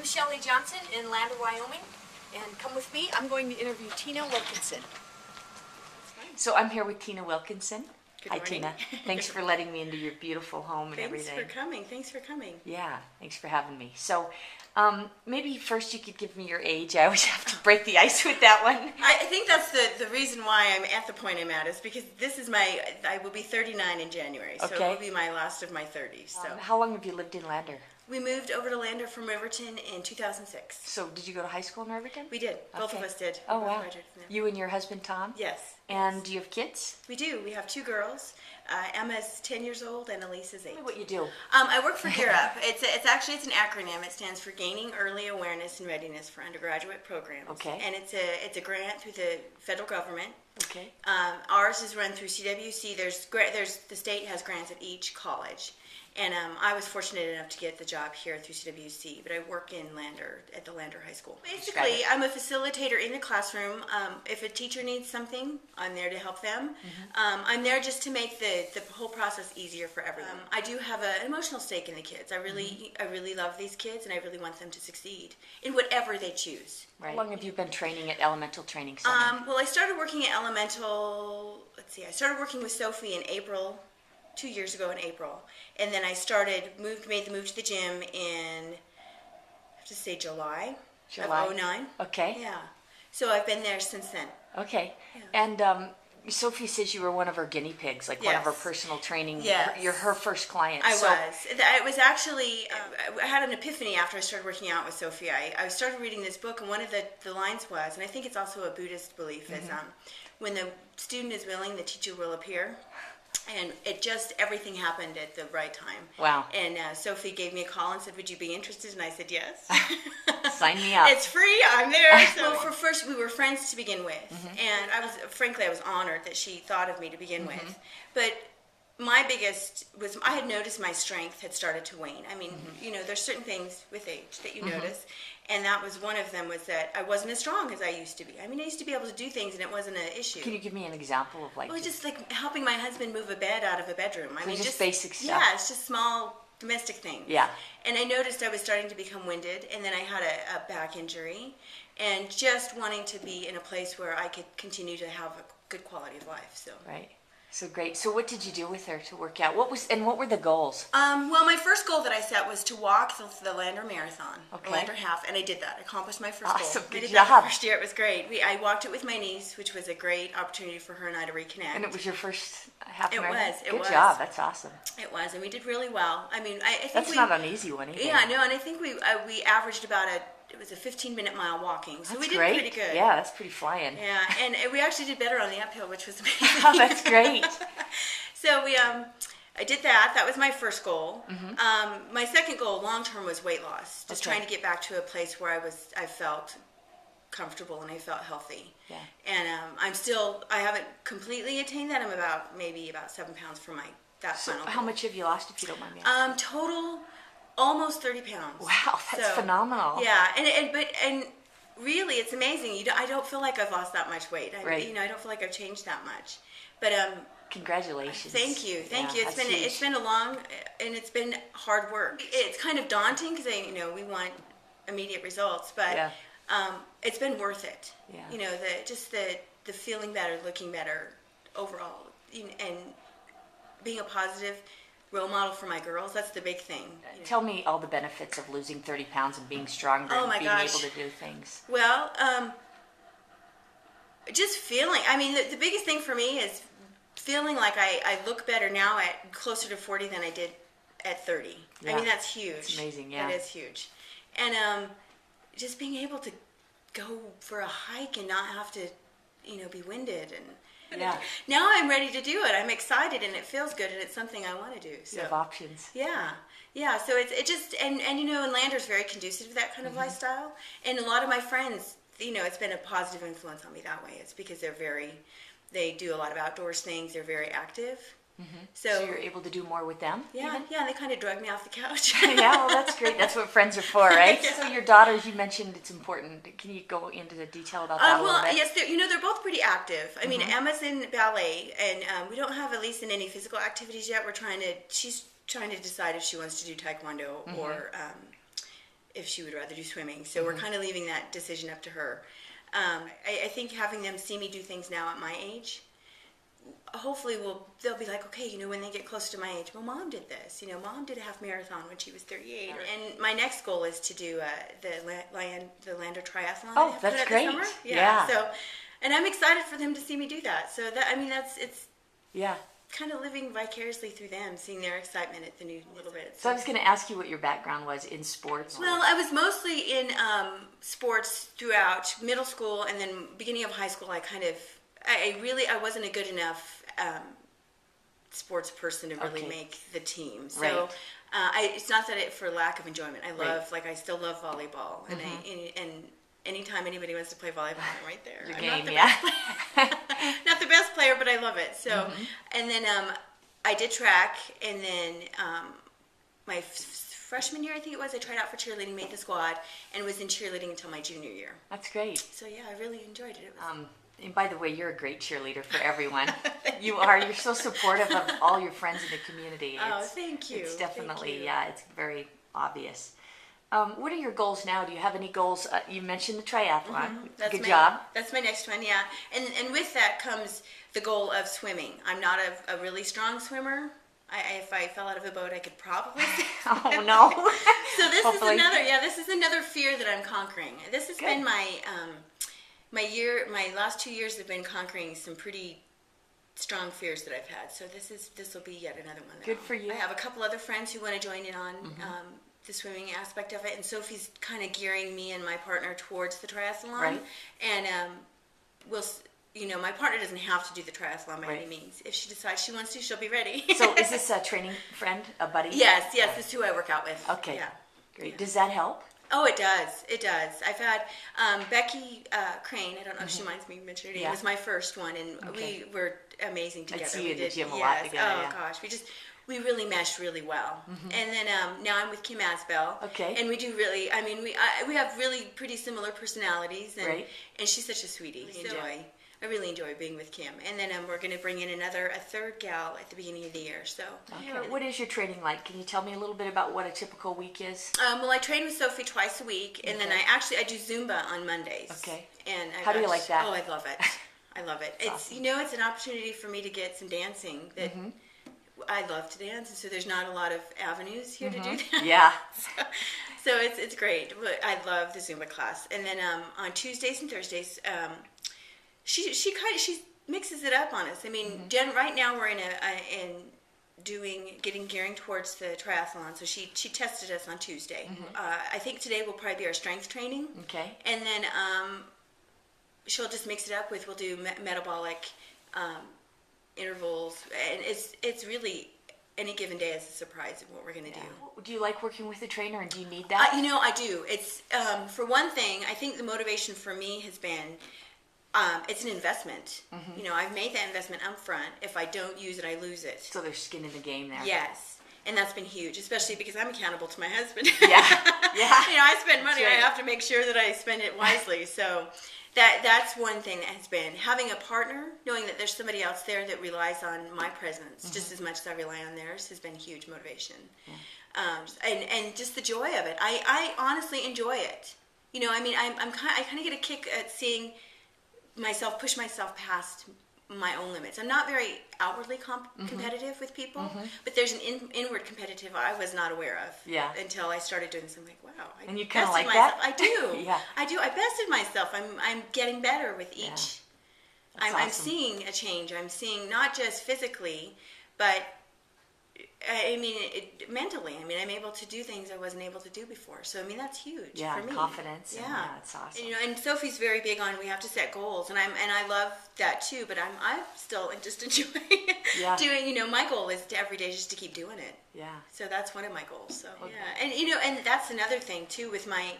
I'm Shelli Johnson in Lander, Wyoming, and come with me. I'm going to interview Tina Wilkinson. So I'm here with Tina Wilkinson. Good Hi, morning. Tina. Thanks for letting me into your beautiful home and everything. Thanks for coming. Yeah, thanks for having me. So maybe first you could give me your age. I always have to break the ice with that one. I think that's the reason why I'm at the point I'm at is because this is I will be 39 in January, so Okay. it will be my last of my 30s. So How long have you lived in Lander? we moved over to Lander from Riverton in 2006. So did you go to high school in Riverton? We did. Both of Okay. us did. Oh, We both wow. graduated from there. You and your husband, Tom? Yes. And do you have kids? We do. We have 2 girls. Emma's 10 years old and Elise is 8. Tell me what you do. I work for Gear Up. It's an acronym. It stands for Gaining Early Awareness and Readiness for Undergraduate Programs. Okay. And it's a grant through the federal government. Okay. Ours is run through CWC. The state has grants at each college, and I was fortunate enough to get the job here through CWC. But I work in Lander at the Lander High School. Basically, I'm a facilitator in the classroom. If a teacher needs something, I'm there to help them. I'm there just to make the whole process easier for everyone. I do have an emotional stake in the kids. I really love these kids, and I really want them to succeed in whatever they choose. Right. How long have you been training at Elemental Training Center? Well, I started working at Elemental, I started working with Sophie in April, 2 years ago in April. And then I made the move to the gym in, I have to say July. July. Of 2009. Okay. Yeah. So I've been there since then. Okay. Yeah. And Sophie says you were one of her guinea pigs, like one of her Yes. personal training. Yes. You're her first client. I So- was. It was actually, I had an epiphany after I started working out with Sophie. I started reading this book, and one of the lines was, and I think it's also a Buddhist belief, is when the student is willing, the teacher will appear. And everything happened at the right time. Wow. And Sophie gave me a call and said, would you be interested? And I said, yes. Sign me up. It's free, I'm there. So for first, we were friends to begin with. And I was honored that she thought of me to begin with. But my biggest was, I had noticed my strength had started to wane. I mean, there's certain things with age that you notice. And that was one of them, was that I wasn't as strong as I used to be. I mean, I used to be able to do things and it wasn't an issue. Can you give me an example of Well, just like helping my husband move a bed out of a bedroom. I mean, just basic stuff. Yeah, it's just small domestic things. Yeah. And I noticed I was starting to become winded, and then I had a back injury, and just wanting to be in a place where I could continue to have a good quality of life. So. Right. So great. So what did you do with her to work out? What were the goals? Well, my first goal that I set was to walk the Lander Marathon, Okay. the Lander Half, and I did that. I accomplished my first Awesome. goal. Good I did job. that the first year. It was great. I walked it with my niece, which was a great opportunity for her and I to reconnect. And it was your first half It marathon? was, it Good was. job. That's awesome. It was, and we did really well. I mean, I think That's not an easy one either. Yeah, no, and I think we averaged about it was a 15-minute mile walking, so That's we did great. pretty good. Yeah, that's pretty flying. Yeah, and we actually did better on the uphill, which was amazing. Oh, that's great. So I did that. That was my first goal. Mm-hmm. My second goal, long term, was weight loss. Just Okay. trying to get back to a place where I felt comfortable and I felt healthy. Yeah. And I haven't completely attained that. I'm maybe about 7 pounds from that So final how goal. much have you lost, if you don't mind me asking? Total, almost 30 pounds. Wow, that's So, phenomenal. Yeah, and really, it's amazing. I don't feel like I've lost that much weight. Right. I don't feel like I've changed that much. But Congratulations. thank you. Yeah, that's huge. It's been a long, and it's been hard work. It's kind of daunting because we want immediate results, but Yeah. it's been worth it. Yeah. The feeling better, looking better overall, and being a positive role model for my girls. That's the big thing. Tell me all the benefits of losing 30 pounds and being stronger Oh and my being gosh. able to do things. Well, just feeling. I mean, the biggest thing for me is feeling like I look better now at closer to 40 than I did at 30. I Yeah. mean, that's huge. It's amazing, yeah. That is huge. And just being able to go for a hike and not have to, be winded. And Yeah. now I'm ready to do it. I'm excited and it feels good and it's something I want to do. So. You have options. Yeah, so it just, and Lander's very conducive to that kind of lifestyle. And a lot of my friends, it's been a positive influence on me that way. It's because they do a lot of outdoors things. They're very active. So you're able to do more with them? Yeah, even? yeah, and they kind of drug me off the couch. Yeah, well, that's great. That's what friends are for, right? Yeah. So your daughters, you mentioned it's important. Can you go into the detail about that a little bit? Yes, they're both pretty active. I mean, Emma's in ballet, and we don't have Elise in any physical activities yet. She's trying to decide if she wants to do taekwondo or if she would rather do swimming. So we're kind of leaving that decision up to her. I think having them see me do things now at my age, hopefully they'll be like, okay, when they get close to my age, well, Mom did this. Mom did a half marathon when she was 38. Right. And my next goal is to do the Lander Triathlon. Oh, that's great. Summer. Yeah. So, and I'm excited for them to see me do that. So it's yeah, kind of living vicariously through them, seeing their excitement at the new little bit. So I was going to ask you what your background was in sports. Well, I was mostly in sports throughout middle school, and then beginning of high school. I wasn't a good enough sports person to really make the team. So right. It's not that for lack of enjoyment. I still love volleyball, and anytime anybody wants to play volleyball, I'm right there. Your I'm game, not the best player, but I love it. So, and then I did track, and then my freshman year, I think it was, I tried out for cheerleading, made the squad, and was in cheerleading until my junior year. That's great. So yeah, I really enjoyed it. It was and by the way, you're a great cheerleader for everyone. You are. You're so supportive of all your friends in the community. Thank you. It's definitely, Thank you. yeah, it's very obvious. What are your goals now? Do you have any goals? You mentioned the triathlon. Good job. That's my next one, yeah. And with that comes the goal of swimming. I'm not a really strong swimmer. If I fell out of a boat, I could probably. Oh no! So this Hopefully. is another fear that I'm conquering. This has been my last 2 years have been conquering some pretty strong fears that I've had. So this will be yet another one. Good for you. I have a couple other friends who want to join in on the swimming aspect of it, and Sophie's kind of gearing me and my partner towards the triathlon. Right. And my partner doesn't have to do the triathlon by any means. If she decides she wants to, she'll be ready. So is this a training friend, a buddy? Yes, this is who I work out with. Okay. Yeah. Great. Yeah. Does that help? Oh, it does. It does. I've had Becky Crane. I don't know if she minds me mentioning her name. Yeah. Was my first one, and we were amazing together. I see you in the gym a yes. lot together. Oh gosh, we really meshed really well. And then now I'm with Kim Asbell. Okay. And we do really. I mean, we have really pretty similar personalities, and and she's such a sweetie. So I really enjoy being with Kim. And then we're going to bring in a third gal at the beginning of the year. So. Okay. What is your training like? Can you tell me a little bit about what a typical week is? Well, I train with Sophie twice a week, and then I do Zumba on Mondays. Okay. And how do you like that? Oh, I love it. I love it. It's awesome. It's an opportunity for me to get some dancing that I love to dance, and so there's not a lot of avenues here to do that. Yeah. So it's great. But I love the Zumba class, and then on Tuesdays and Thursdays, she mixes it up on us. I mean, right now we're gearing towards the triathlon. So she tested us on Tuesday. I think today will probably be our strength training. Okay. And then she'll just mix it up with, we'll do metabolic intervals, and it's really any given day is a surprise of what we're going to do. Do you like working with a trainer, and do you need that? I do. It's for one thing, I think the motivation for me has been it's an investment. I've made that investment up front. If I don't use it, I lose it. So there's skin in the game there. Yes. And that's been huge, especially because I'm accountable to my husband. Yeah. I spend money. Right. I have to make sure that I spend it wisely. So that's one thing that has been having a partner, knowing that there's somebody else there that relies on my presence just as much as I rely on theirs, has been huge motivation. And just the joy of it. I honestly enjoy it. I kind of get a kick at seeing myself push myself past my own limits. I'm not very outwardly competitive with people, but there's an inward competitive I was not aware of. Yeah. Until I started doing this. I'm like, wow. And you kind of like myself. that? I do. Yeah. I do. I bested myself. I'm getting better with each. Yeah. I'm awesome. Seeing a change. I'm seeing not just physically, but mentally. I'm able to do things I wasn't able to do before. So that's huge for me. Confidence. Yeah, it's awesome. And Sophie's very big on we have to set goals, and I love that too. But I still just enjoy doing. My goal is to every day just to keep doing it. Yeah. So that's one of my goals. So and that's another thing too with my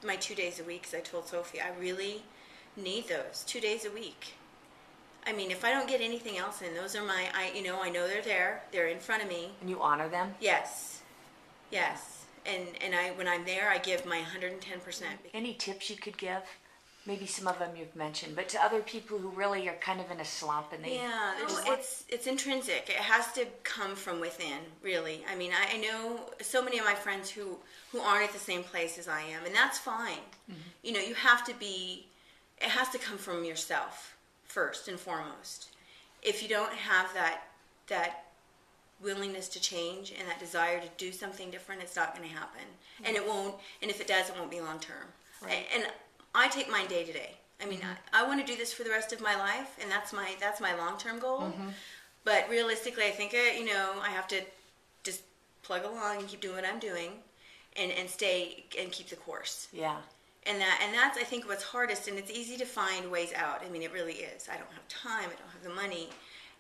2 days a week. Because I told Sophie I really need those 2 days a week. If I don't get anything else in, those are I know they're there. They're in front of me. And you honor them? Yes. And when I'm there, I give my 110%. Any tips you could give? maybe some of them you've mentioned, but to other people who really are kind of in a slump and they... Yeah, it's intrinsic. It has to come from within, really. I mean, I know so many of my friends who aren't at the same place as I am, and that's fine. You know, you have to be, it has to come from yourself first and foremost. If you don't have that willingness to change and that desire to do something different, it's not going to happen. And it won't, and if it does, it won't be long term. Right. And I take mine day to day. I mean, I want to do this for the rest of my life, and that's my long-term goal. But realistically, I think I have to just plug along and keep doing what I'm doing, and stay and keep the course. Yeah. And that's I think what's hardest, and it's easy to find ways out. I mean, it really is. I don't have time. I don't have the money,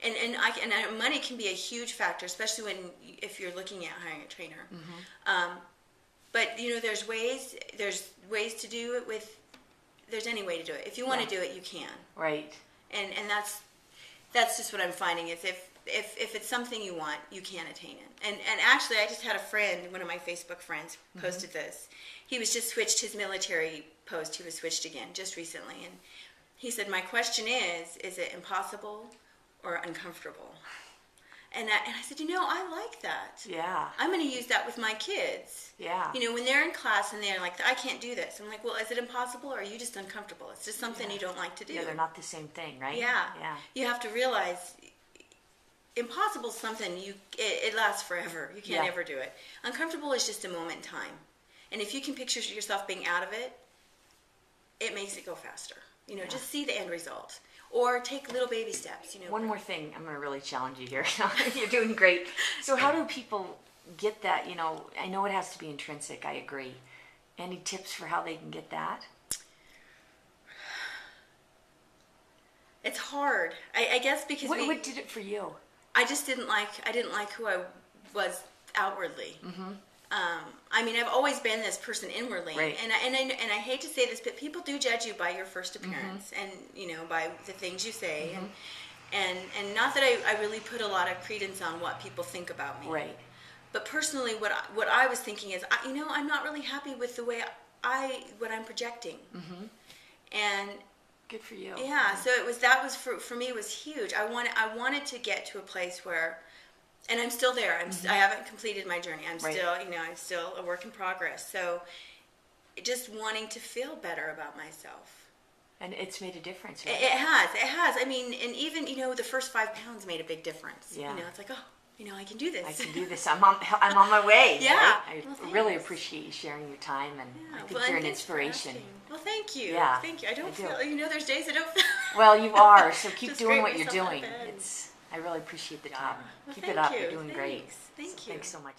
and money can be a huge factor, especially if you're looking at hiring a trainer. But there's ways to do it with. There's any way to do it. If you want to do it, you can. Right. And that's just what I'm finding is if it's something you want, you can attain it. And actually, I just had a friend, one of my Facebook friends, posted this. He was just switched his military post. He was switched again just recently, and he said, "My question is it impossible or uncomfortable?" And I said, I like that. Yeah. I'm going to use that with my kids. Yeah. When they're in class and they're like, I can't do this. I'm like, well, is it impossible or are you just uncomfortable? It's just something you don't like to do. Yeah, they're not the same thing, right? Yeah. Yeah. You have to realize impossible is something it lasts forever. You can't ever do it. Uncomfortable is just a moment in time. And if you can picture yourself being out of it, it makes it go faster. Just see the end result. Or take little baby steps. One more thing, I'm going to really challenge you here. You're doing great. So how do people get that? I know it has to be intrinsic. I agree. Any tips for how they can get that? It's hard. I guess because what did it for you? I just didn't like who I was outwardly. I mean, I've always been this person inwardly, right. and I hate to say this, but people do judge you by your first appearance, and by the things you say, and not that I really put a lot of credence on what people think about me, right? But personally, what I was thinking is, I'm not really happy with the way what I'm projecting, and good for you. Yeah, so for me was huge. I wanted to get to a place where. And I'm still there. I haven't completed my journey. I'm still, I'm still a work in progress. So, just wanting to feel better about myself. And it's made a difference, right? It has. I mean, and even the first 5 pounds made a big difference. Yeah. It's like, I can do this. I can do this. I'm on my way. Yeah. Right? Well, I really appreciate you sharing your time, and I think you're an inspiration. Well, thank you. Yeah, thank you. I don't feel. There's days I don't feel. Well, you are. So keep Just doing scrape what you're myself out of doing. bed. I really appreciate the time. Well, Keep thank it up. you. You're doing great. Thank you. Thanks so much.